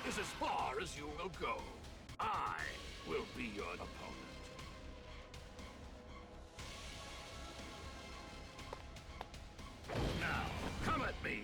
is as far as you will go. I will be your opponent. Now, come at me.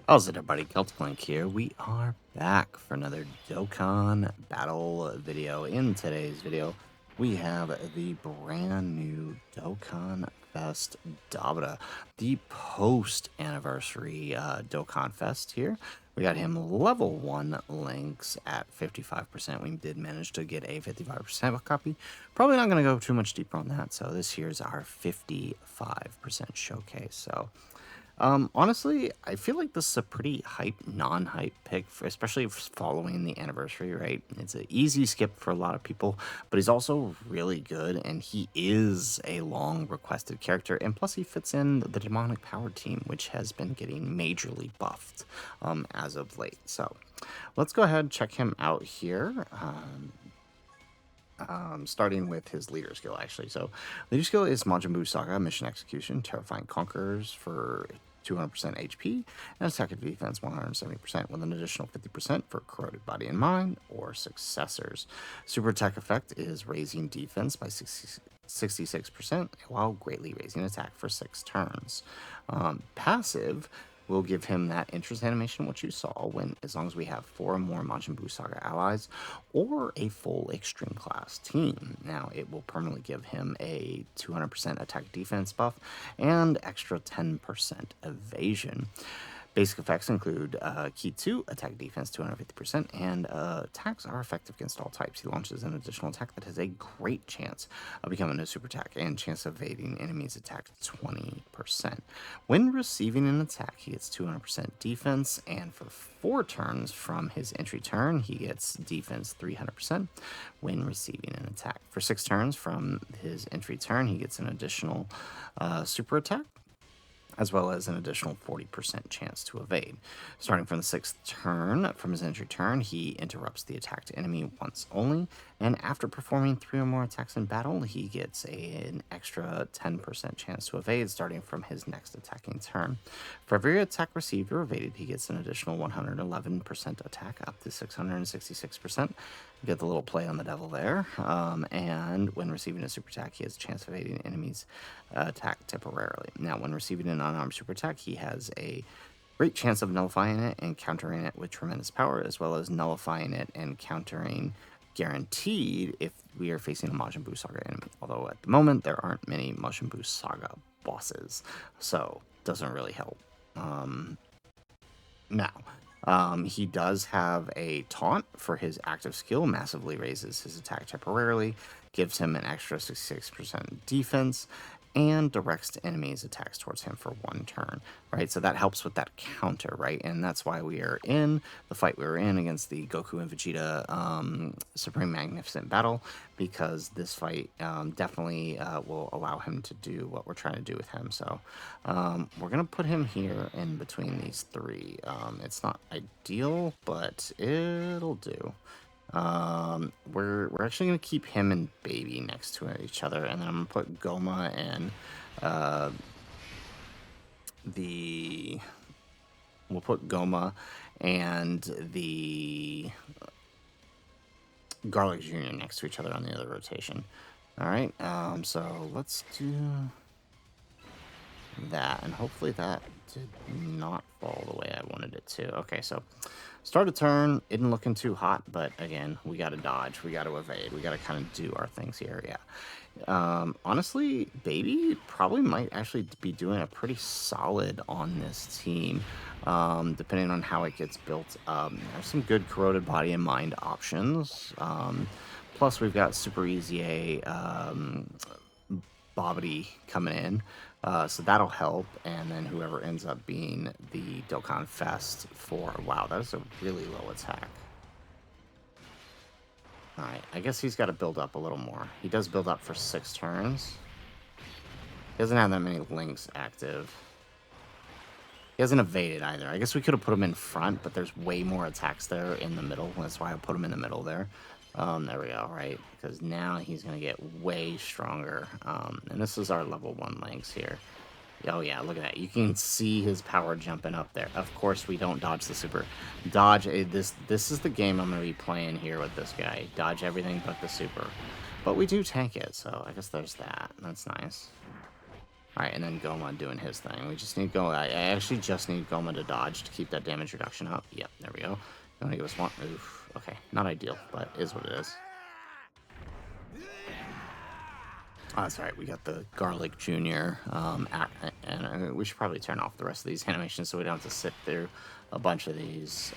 How's it, everybody? Celtic Link here. We are back for another Dokkan Battle video. In today's video, we have the brand new Dokkan Fest Dabura, the post-anniversary Dokkan Fest here. We got him level 1 links at 55%. We did manage to get a 55% copy. Probably not going to go too much deeper on that. So this here's our 55% showcase. So honestly, I feel like this is a pretty hype, non-hype pick, especially following the anniversary, right? It's an easy skip for a lot of people, but he's also really good, and he is a long requested character, and plus he fits in the demonic power team, which has been getting majorly buffed as of late. So let's go ahead and check him out here. Starting with his leader skill, actually. So, leader skill is Majin Buu Saga, Mission Execution, Terrifying Conquerors for 200% HP, and attack and defense 170%, with an additional 50% for Corroded Body and Mind or successors. Super attack effect is raising defense by 66%, while greatly raising attack for 6 turns. Passive will give him that interest animation, which you saw when, as long as we have 4 or more Majin Buu Saga allies or a full extreme class team. Now, it will permanently give him a 200% attack defense buff and extra 10% evasion. Basic effects include Key 2, attack defense 250%, and attacks are effective against all types. He launches an additional attack that has a great chance of becoming a super attack and chance of evading enemies' attack 20%. When receiving an attack, he gets 200% defense, and for 4 turns from his entry turn, he gets defense 300% when receiving an attack. For 6 turns from his entry turn, he gets an additional super attack, as well as an additional 40% chance to evade. Starting from the 6th turn, from his entry turn, he interrupts the attacked enemy once only, and after performing 3 or more attacks in battle, he gets an extra 10% chance to evade starting from his next attacking turn. For every attack received or evaded, he gets an additional 111% attack, up to 666%. You get the little play on the devil there. And when receiving a super attack, he has a chance of evading enemies' attack temporarily. Now, when receiving an unarmed super attack, he has a great chance of nullifying it and countering it with tremendous power, as well as nullifying it and countering guaranteed if we are facing a Majin Buu Saga enemy. Although at the moment, there aren't many Majin Buu Saga bosses, so doesn't really help. He does have a taunt for his active skill, massively raises his attack temporarily, gives him an extra 66% defense, and directs enemies' attacks towards him for 1 turn, right? So that helps with that counter, right? And that's why we are in the fight we were in against the Goku and Vegeta Supreme Magnificent Battle, because this fight definitely will allow him to do what we're trying to do with him. So we're going to put him here in between these 3. It's not ideal, but it'll do. We're actually gonna keep him and Baby next to each other, and then I'm gonna put Goma and we'll put Goma and the Garlic Jr. next to each other on the other rotation. All right, so let's do that, and hopefully that did not fall the way I wanted it to. Okay, so start a turn, isn't looking too hot, but again, we got to dodge, we got to evade, we got to kind of do our things here. Yeah, honestly, Baby probably might actually be doing a pretty solid on this team, depending on how it gets built up. There's some good Corroded Body and Mind options, plus we've got Super Easy Bobbity coming in, so that'll help. And then whoever ends up being the Dokkan Fest for, wow, that is a really low attack. All right, I guess he's got to build up a little more. He does build up for 6 turns. He doesn't have that many links active. He hasn't evaded either. I guess we could have put him in front, but there's way more attacks there in the middle. That's why I put him in the middle there. There we go, right? Because now he's going to get way stronger. And this is our level 1 links here. Oh yeah, look at that. You can see his power jumping up there. Of course, we don't dodge the super. Dodge this is the game I'm going to be playing here with this guy. Dodge everything but the super. But we do tank it, so I guess there's that. That's nice. Alright, and then Goma doing his thing. We just need Goma. I actually just need Goma to dodge to keep that damage reduction up. Yep, there we go. You want to give us one? Oof. Okay, not ideal, but is what it is. Oh, that's right. We got the Garlic Jr. And we should probably turn off the rest of these animations so we don't have to sit through a bunch of these.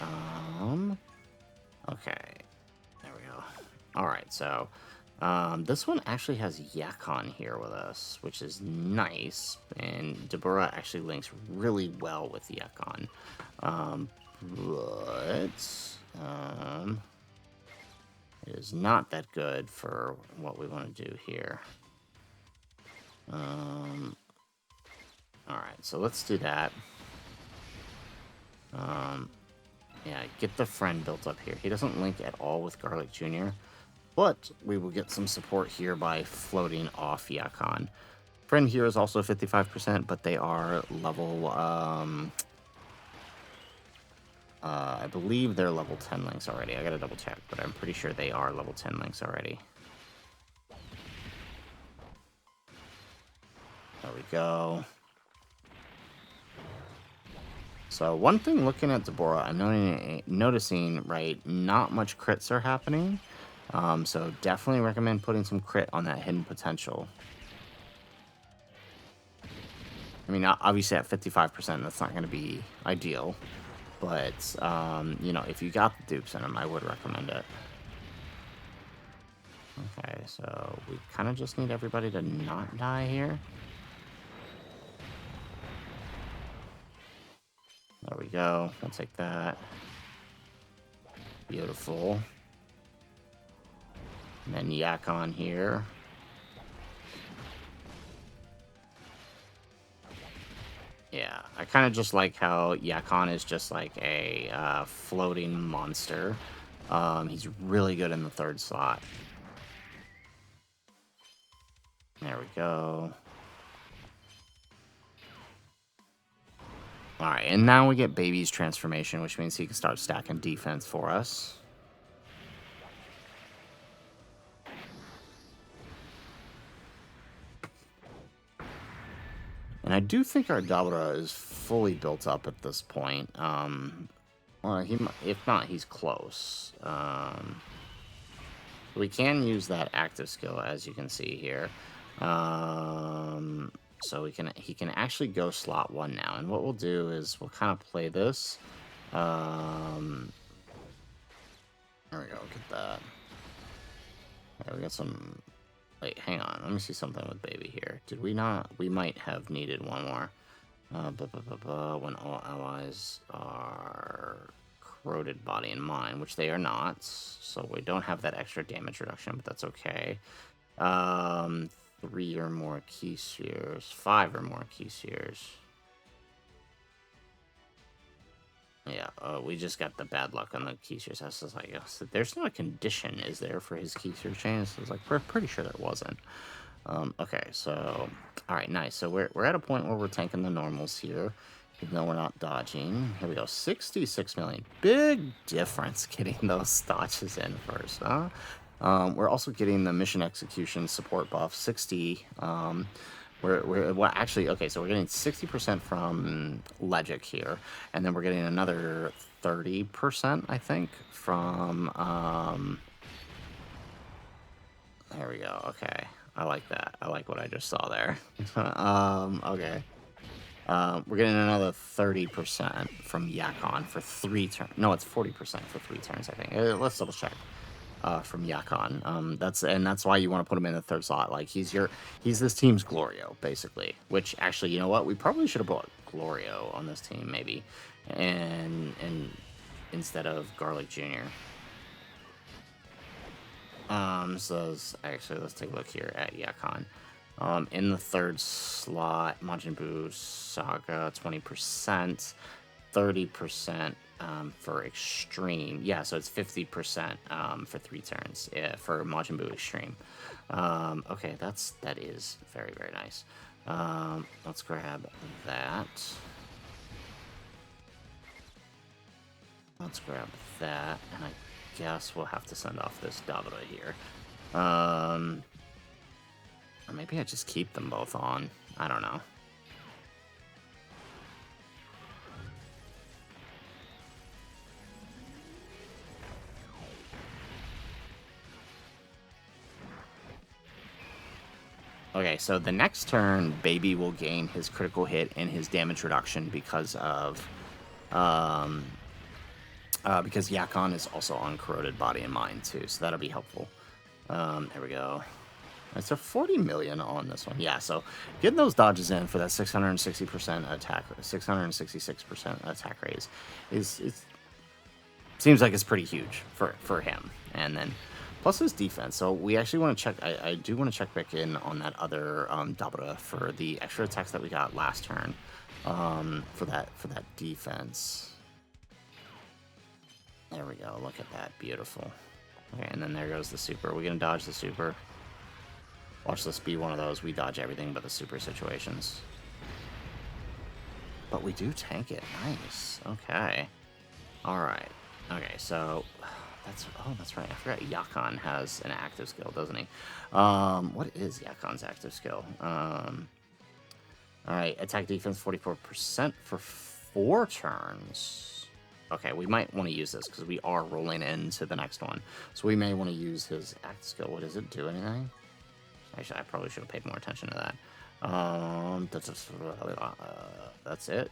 Okay, there we go. All right, so this one actually has Yakon here with us, which is nice, and Dabura actually links really well with Yakon, but it is not that good for what we want to do here. Alright, so let's do that. Yeah, get the friend built up here. He doesn't link at all with Garlic Jr., but we will get some support here by floating off Yakon. Friend here is also 55%, but they are level, I believe they're level 10 links already. I gotta double check, but I'm pretty sure they are level 10 links already. There we go. So one thing looking at Dabura, I'm noticing, right, not much crits are happening. So definitely recommend putting some crit on that hidden potential. I mean, obviously at 55%, that's not going to be ideal. But, you know, if you got the dupes in them, I would recommend it. Okay, so we kind of just need everybody to not die here. There we go. I'll take that. Beautiful. And then Yakon here. Yeah, I kind of just like how Yakon is just like a floating monster. He's really good in the third slot. There we go. Alright, and now we get Baby's transformation, which means he can start stacking defense for us. And I do think our Dabura is fully built up at this point. Well, if not, he's close. We can use that active skill, as you can see here. So he can actually go slot 1 now. And what we'll do is we'll kind of play this. There we go, get that. Okay, we got some... Wait, hang on. Let me see something with Baby here. Did we not? We might have needed one more. When all allies are corroded body and mind, which they are not. So we don't have that extra damage reduction, but that's okay. 3 or more key spheres. 5 or more key spheres. Yeah, we just got the bad luck on the key spheres. I was like, oh, there's no condition, is there, for his key sphere chains? I was like, we're pretty sure there wasn't. Okay, so, alright, nice. So we're at a point where we're tanking the normals here, even though we're not dodging. Here we go, 66 million. Big difference getting those dodges in first, huh? We're also getting the mission execution support buff, 60. Well, actually, okay, so we're getting 60% from Legic here, and then we're getting another 30%, I think, from, there we go, okay. I like that. I like what I just saw there. Okay. We're getting another 30% from Yakon for 3 turns. No, it's 40% for 3 turns, I think. Let's double check. From Yakon. That's why you want to put him in the third slot. Like he's this team's Glorio, basically. Which actually, you know what? We probably should have brought Glorio on this team, maybe. And instead of Garlic Jr. So actually, let's take a look here at Yakon. In the third slot, Majin Buu Saga, 20%, 30% for Extreme. Yeah, so it's 50% for 3 turns for Majin Buu Extreme. Okay, that is very, very nice. Let's grab that. Let's grab that, and I guess we'll have to send off this Dabura here. Or maybe I just keep them both on. I don't know. Okay, so the next turn, Baby will gain his critical hit and his damage reduction because of, because Yakon is also on Corroded Body and Mind too, so that'll be helpful. There we go. It's a 40 million on this one. Yeah, so getting those dodges in for that 660% attack, 666% attack raise is seems like it's pretty huge for him. And then plus his defense. So we actually want to check. I do want to check back in on that other Dabura for the extra attacks that we got last turn. For that defense. There we go. Look at that. Beautiful. Okay, and then there goes the super. We're gonna dodge the super. Watch this be one of those. We dodge everything but the super situations. But we do tank it. Nice. Okay. All right. Okay, so that's right. I forgot Yakon has an active skill, doesn't he? What is Yakon's active skill? All right, attack defense 44% for 4 turns. Okay, we might want to use this because we are rolling into the next one. So we may want to use his active skill. What does it do? Anything? Actually, I probably should have paid more attention to that. That's it.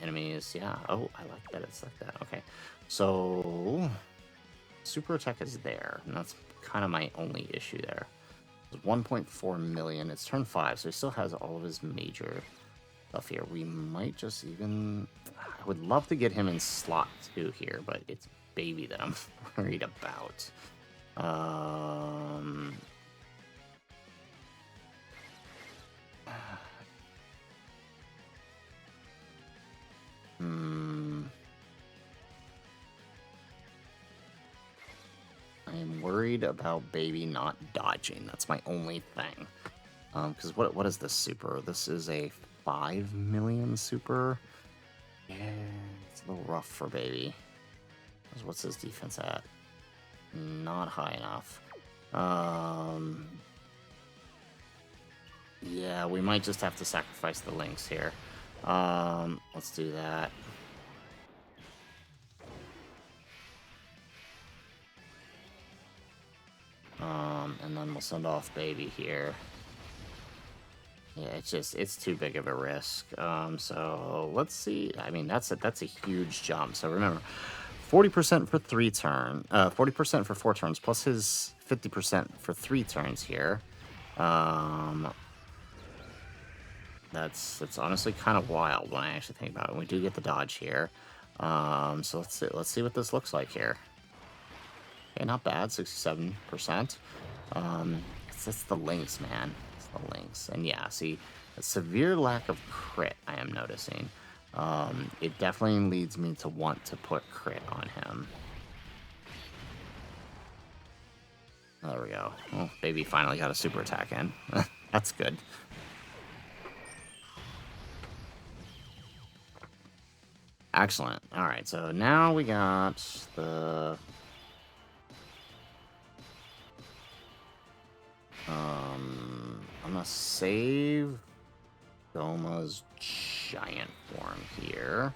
Enemies, yeah. Oh, I like that it's like that. Okay. So, super attack is there, and that's kind of my only issue there. It's 1.4 million. It's turn 5, so he still has all of his major stuff here. We might just even... I would love to get him in slot 2 here, but it's Baby that I'm worried about. I'm worried about Baby not dodging. That's my only thing. Because what is this super? This is a 5 million super. Yeah, it's a little rough for Baby. What's his defense at? Not high enough. Yeah, we might just have to sacrifice the links here. Let's do that. And then we'll send off Baby here. Yeah, it's too big of a risk. So let's see. I mean, that's a huge jump. So remember, 40% for 3 turns, 40% for 4 turns, plus his 50% for 3 turns here. That's honestly kind of wild when I actually think about it. We do get the dodge here. So let's see what this looks like here. Okay, not bad, 67%. It's the links, man. It's the links. And yeah, see, a severe lack of crit, I am noticing. It definitely leads me to want to put crit on him. There we go. Oh, Baby finally got a super attack in. That's good. Excellent. All right, so now we got the... I'm gonna save Goma's giant form here.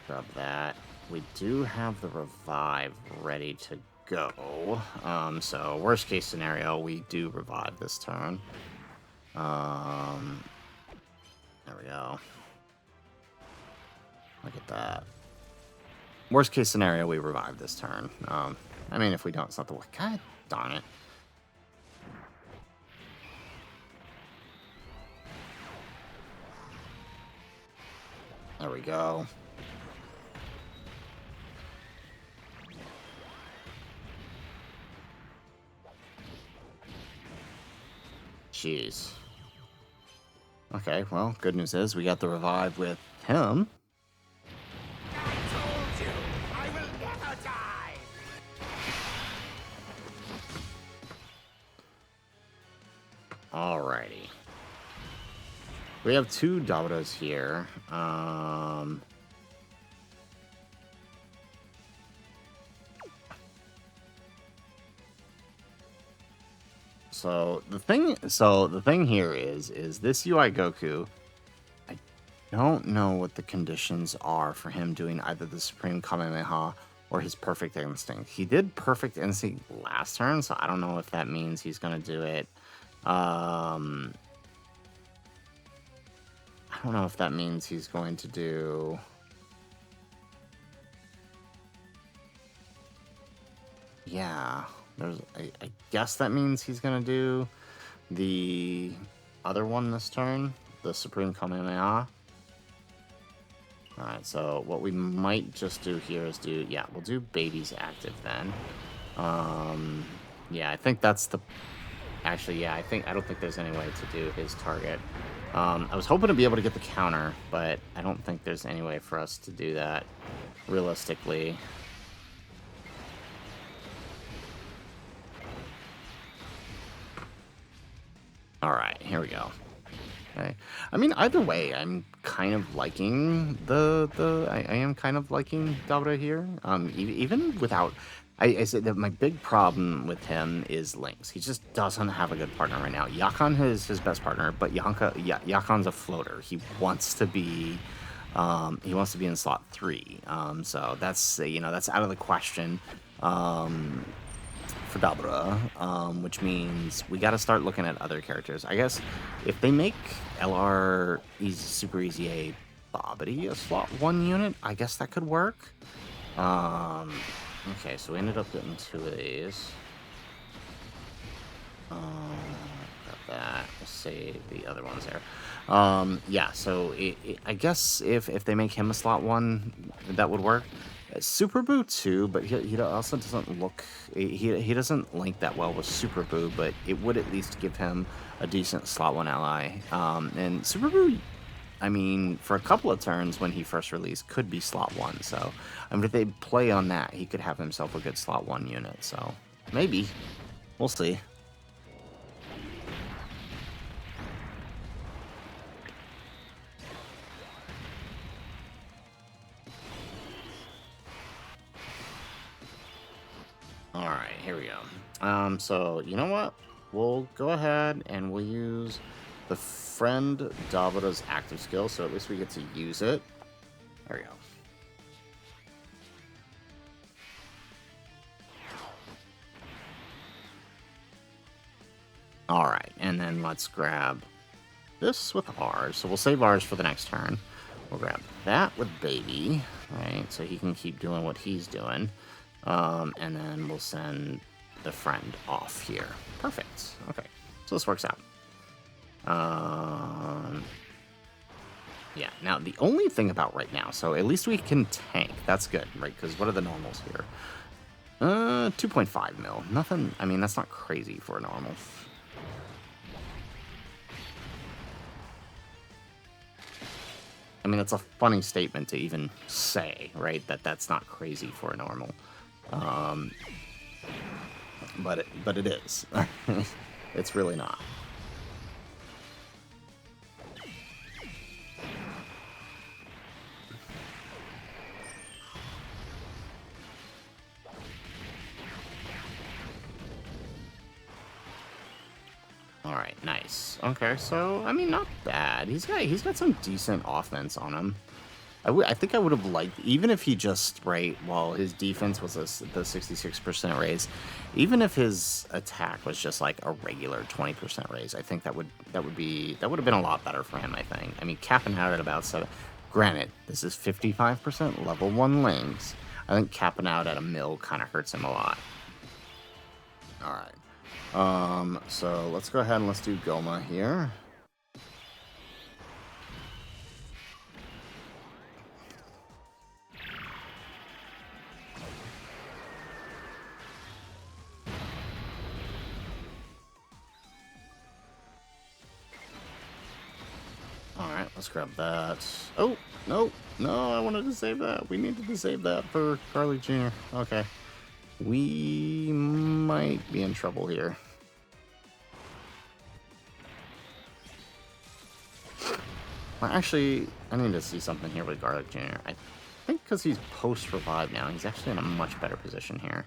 Grab that. We do have the revive ready to go. So worst case scenario, we do revive this turn. There we go. Look at that. Worst case scenario, we revive this turn. I mean, if we don't, it's not the... God darn it. There we go. Jeez. Okay, well, good news is we got the revive with him. I told you, I will never die. Alrighty. We have 2 Daburas here. So the thing here is this UI Goku. I don't know what the conditions are for him doing either the Supreme Kamehameha or his Perfect Instinct. He did Perfect Instinct last turn, so I don't know if that means he's gonna do it. I don't know if that means he's going to do. Yeah, I guess that means he's gonna do the other one this turn, the Supreme Kamehameha. Alright, so what we might just do here is we'll do Baby's active then. Yeah, I think that's the... Actually, yeah, I don't think there's any way to do his target. I was hoping to be able to get the counter, but I don't think there's any way for us to do that realistically. Alright, here we go. Okay. I mean, either way, I'm kind of liking I am kind of liking Dabura here. Even without... I said that my big problem with him is Lynx. He just doesn't have a good partner right now. Yakan is his best partner, but Yakan's a floater. He wants to be in slot 3. So that's that's out of the question for Dabura, which means we got to start looking at other characters. I guess if they make LR Super Easy A Bobbity a slot 1 unit, I guess that could work. Okay, so we ended up getting 2 of these. Got that. We'll save the other ones there. Yeah, so I guess if they make him a slot 1, that would work. Super Boo too, but he also doesn't look... He doesn't link that well with Super Boo, but it would at least give him a decent slot 1 ally. And Super Boo, I mean, for a couple of turns when he first released, could be slot 1. So, I mean, if they play on that, he could have himself a good slot 1 unit. So, maybe. We'll see. Alright, here we go. So, you know what? We'll go ahead and we'll use the friend Dabura's active skill, so at least we get to use it. There we go. Alright, and then let's grab this with ours. So we'll save ours for the next turn. We'll grab that with Baby, right? So he can keep doing what he's doing. And then we'll send the friend off here. Perfect. Okay, so this works out. Yeah, now the only thing about right now, so at least we can tank. That's good, right? Because what are the normals here? 2.5 mil. Nothing, I mean, that's not crazy for a normal. I mean, it's a funny statement to even say, right? That's not crazy for a normal. But it is. It's really not. All right, nice. Okay, so I mean, not bad. He's got some decent offense on him. I think I would have liked, even if he just, right, while his defense was the 66% raise, even if his attack was just like a regular 20% raise, I think that would have been a lot better for him, I think. I mean, capping out at about 7. Granted, this is 55% level 1 Lynx. I think capping out at a mil kind of hurts him a lot. All right. So let's go ahead and let's do Goma here. Alright, let's grab that. Oh, no, I wanted to save that. We needed to save that for Carly Jr. Okay. We might be in trouble here. Well, actually, I need to see something here with Garlic Jr. I think because he's post-revive now, he's actually in a much better position here.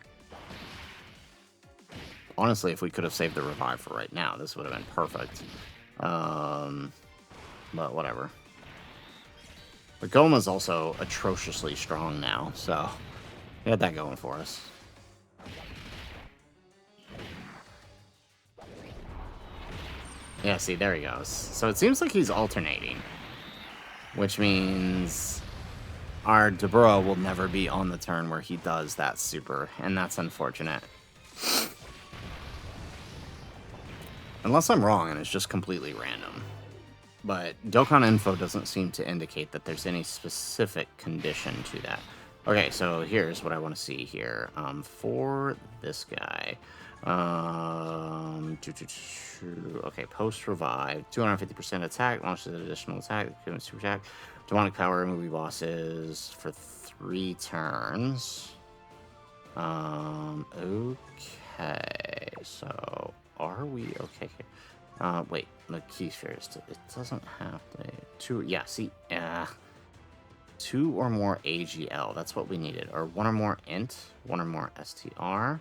Honestly, if we could have saved the revive for right now, this would have been perfect. But whatever. But Goma's also atrociously strong now, so we had that going for us. Yeah, see, there he goes. So it seems like he's alternating, which means our Dabura will never be on the turn where he does that super, and that's unfortunate. Unless I'm wrong and it's just completely random. But Dokkan info doesn't seem to indicate that there's any specific condition to that. Okay, so here's what I want to see here. For this guy, okay, post revive, 250% attack, launches an additional attack, super attack, demonic power, movie bosses for 3 turns. Okay, so are we okay here? Wait, the key spheres. It doesn't have to. Yeah, see, 2 or more AGL. That's what we needed. Or 1 or more int, 1 or more STR.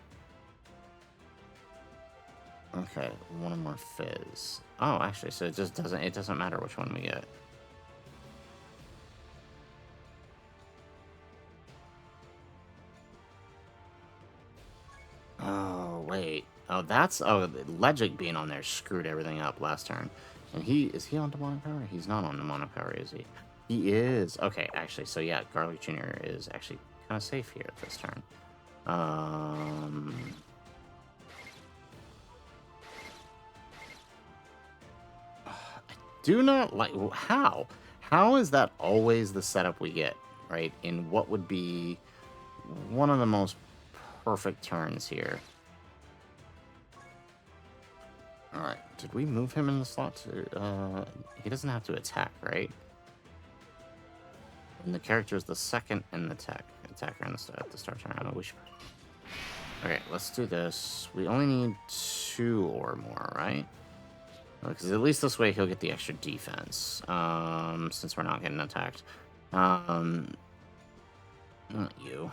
Okay, 1 or more fizz. Oh, actually, so it just doesn't. It doesn't matter which one we get. Oh wait. Oh, that's Legic being on there screwed everything up last turn. And is he on demonic power? He's not on demonic power, is he? He is. Okay, actually, so yeah, Garlic Jr. is actually kind of safe here at this turn. I do not like how. How is that always the setup we get, right? In what would be one of the most perfect turns here. Alright, did we move him in the slot to, he doesn't have to attack, right? And the character is the second in the attacker in at the start turn. I wish. Okay, let's do this. We only need 2 or more, right? Because at least this way he'll get the extra defense, since we're not getting attacked. Not you.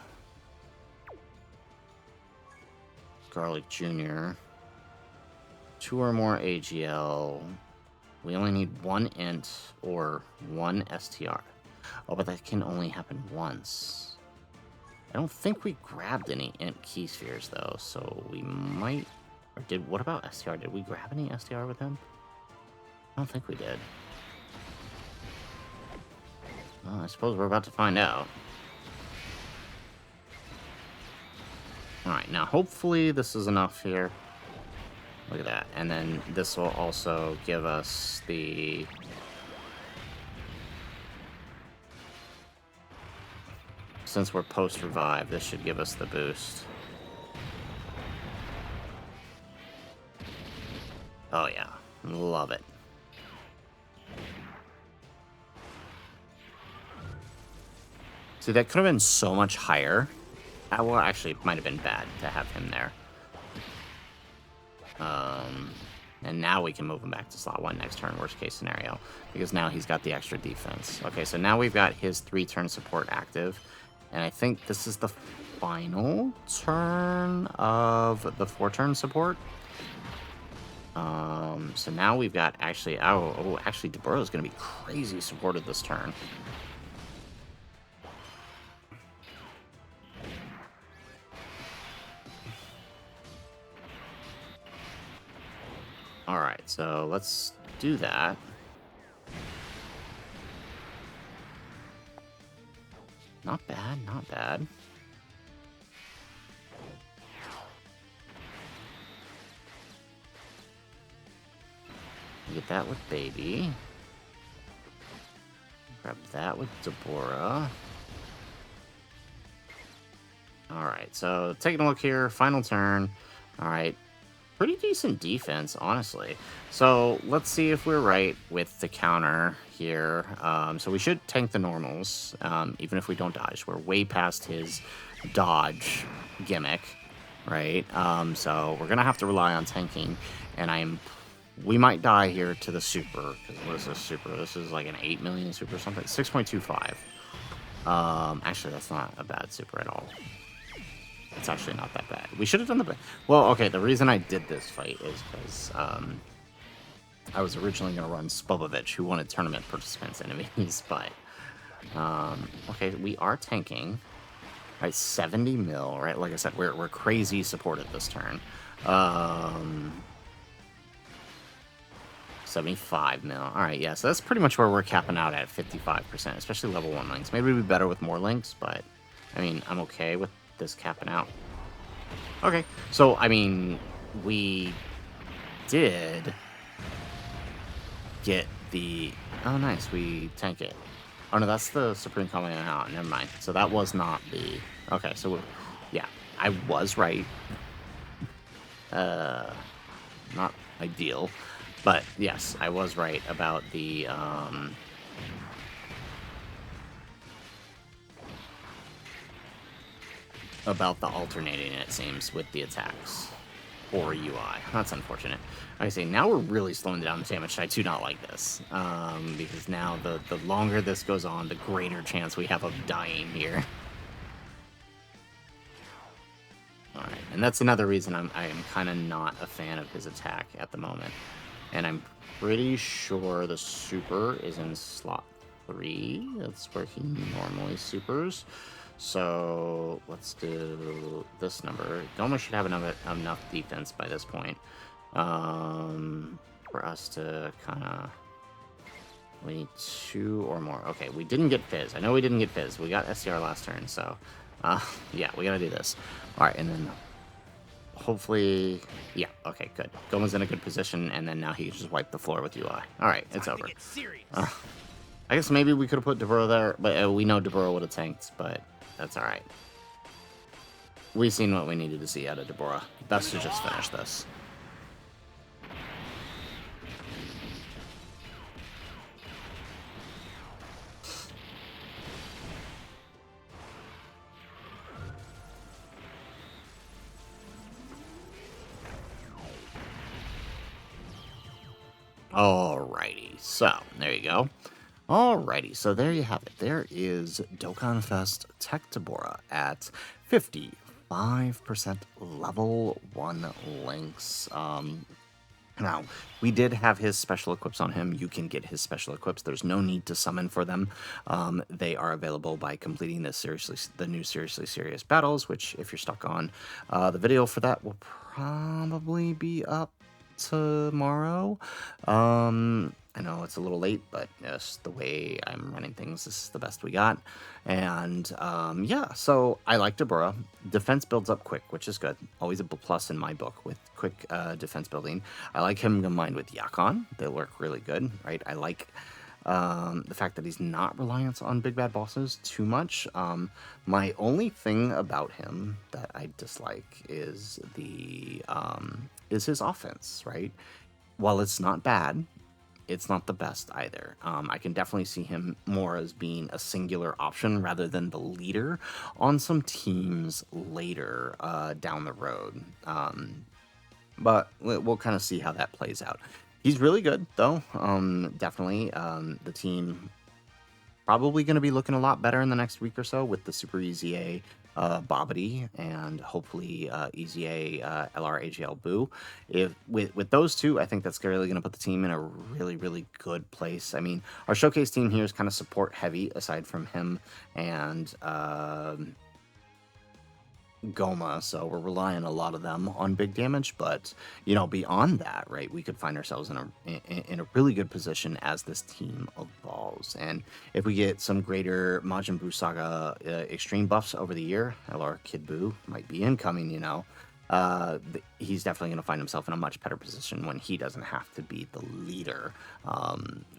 Garlic Jr. 2 or more AGL. We only need 1 int or 1 STR. Oh, but that can only happen once. I don't think we grabbed any int key spheres though, so we might. Or what about STR? Did we grab any STR with him? I don't think we did. Well, I suppose we're about to find out. Alright, now hopefully this is enough here. Look at that. And then this will also give us the... Since we're post-revive, this should give us the boost. Oh yeah, love it. See, that could have been so much higher. Well, actually, it might have been bad to have him there. And now we can move him back to slot 1 next turn, worst case scenario. Because now he's got the extra defense. Okay, so now we've got his 3-turn support active. And I think this is the final turn of the 4-turn support. So now we've got actually... actually, Dabura is going to be crazy supported this turn. Alright, so let's do that. Not bad, not bad. Get that with Baby. Grab that with Dabura. Alright, so taking a look here, final turn. Alright, pretty decent defense, honestly. So let's see if we're right with the counter here. So we should tank the normals, even if we don't dodge. We're way past his dodge gimmick, right? So we're going to have to rely on tanking, and I'm We might die here to the super, because what is this super? This is like an 8 million super or something. 6.25. Actually, that's not a bad super at all. It's actually not that bad. We should have done the... Well, okay, the reason I did this fight is because I was originally going to run Spobovich, who wanted tournament participants enemies, but... okay, we are tanking. Right, 70 mil, right? Like I said, we're crazy supported this turn. 75 mil. All right, yeah, so that's pretty much where we're capping out at 55%, especially level 1 links. Maybe we'd be better with more links, but, I mean, I'm okay with this capping out. Okay, so, I mean, we did get the... Oh, nice, we tank it. Oh, no, that's the Supreme Command. Never mind. So that was not the... Okay, so, yeah, I was right. Not ideal. But, yes, I was right about the, alternating, it seems, with the attacks. Or UI. That's unfortunate. Like I say, now we're really slowing down the damage. I do not like this. Because now the longer this goes on, the greater chance we have of dying here. Alright, and that's another reason I am kind of not a fan of his attack at the moment. And I'm pretty sure the super is in slot 3. That's where he normally supers. So let's do this number. Doma should have enough defense by this point for us to kind of... We need 2 or more. Okay, we didn't get Fizz. I know we didn't get Fizz. We got SCR last turn, so yeah, we gotta do this. All right, and then hopefully... Yeah, okay, good. Goma's in a good position, and then now he can just wipe the floor with UI. All right, it's over. I guess maybe we could have put Dabura there, but we know Dabura would have tanked, but that's all right. We've seen what we needed to see out of Dabura. Best to just finish this. Alrighty, so there you go. Alrighty, so there you have it. There is Dokkan Fest TEQ Dabura at 55% level 1 links. Now, we did have his special equips on him. You can get his special equips. There's no need to summon for them. They are available by completing the new Seriously Serious battles, which if you're stuck on, the video for that will probably be up tomorrow. I know it's a little late, but yes, the way I'm running things, this is the best we got. And yeah, so I like Dabura. Defense builds up quick, which is good. Always a plus in my book with quick defense building. I like him combined with Yakon. They work really good, right? I like the fact that he's not reliant on big bad bosses too much. My only thing about him that I dislike is his offense, right? While it's not bad, it's not the best either. I can definitely see him more as being a singular option rather than the leader on some teams later down the road. But we'll kind of see how that plays out. He's really good, though. Definitely. The team probably going to be looking a lot better in the next week or so with the Super EZA Bobbity and hopefully EZA LR AGL Boo. With those two, I think that's really going to put the team in a really, really good place. I mean, our showcase team here is kind of support heavy aside from him and Goma, so we're relying a lot of them on big damage, but you know, beyond that, right, we could find ourselves in a really good position as this team evolves. And if we get some greater Majin Buu Saga extreme buffs over the year, LR Kid Buu might be incoming, you know. He's definitely going to find himself in a much better position when he doesn't have to be the leader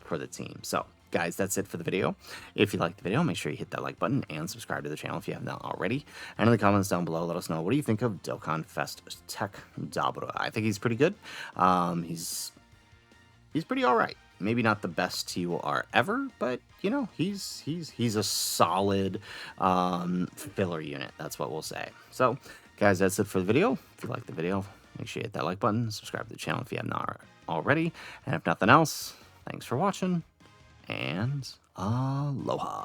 for the team. So guys, that's it for the video. If you liked the video, make sure you hit that like button and subscribe to the channel if you have not already. And in the comments down below, let us know, what do you think of Dokkan Fest TEQ Dabura? I think he's pretty good. He's pretty all right. Maybe not the best TUR ever, but you know, he's a solid filler unit. That's what we'll say. So guys, that's it for the video. If you liked the video, make sure you hit that like button, subscribe to the channel if you have not already. And if nothing else, thanks for watching, and aloha.